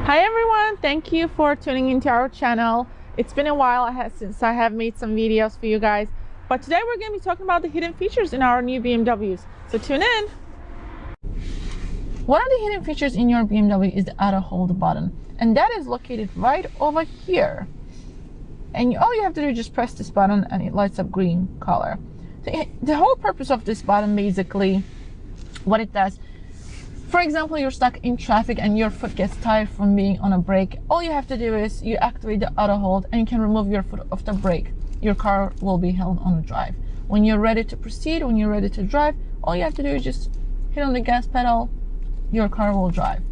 Hi everyone, thank you for tuning into our channel. It's been a while since I have made some videos for you guys, but today we're going to be talking about the hidden features in our new BMWs, so tune in. One of the hidden features in your BMW is the auto hold button, and that is located right over here. And all you have to do is just press this button and it lights up green color. So the whole purpose of this button, basically what it does, for example, you're stuck in traffic and your foot gets tired from being on a brake. All you have to do is you activate the auto hold and you can remove your foot off the brake. Your car will be held on a drive. When you're ready to proceed, when you're ready to drive, all you have to do is just hit on the gas pedal, your car will drive.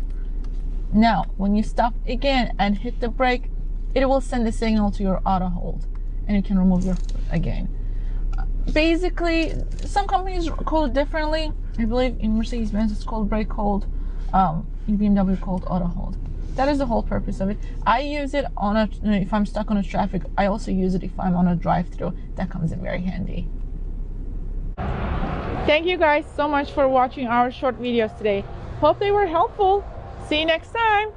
Now, when you stop again and hit the brake, it will send a signal to your auto hold and you can remove your foot again. Basically, some companies call it differently. I believe in Mercedes-Benz it's called brake hold, in BMW called auto hold. That is the whole purpose of it. I use it if I'm stuck on a traffic. I also use it if I'm on a drive-through. That comes in very handy. Thank you guys so much for watching our short videos today. Hope they were helpful. See you next time.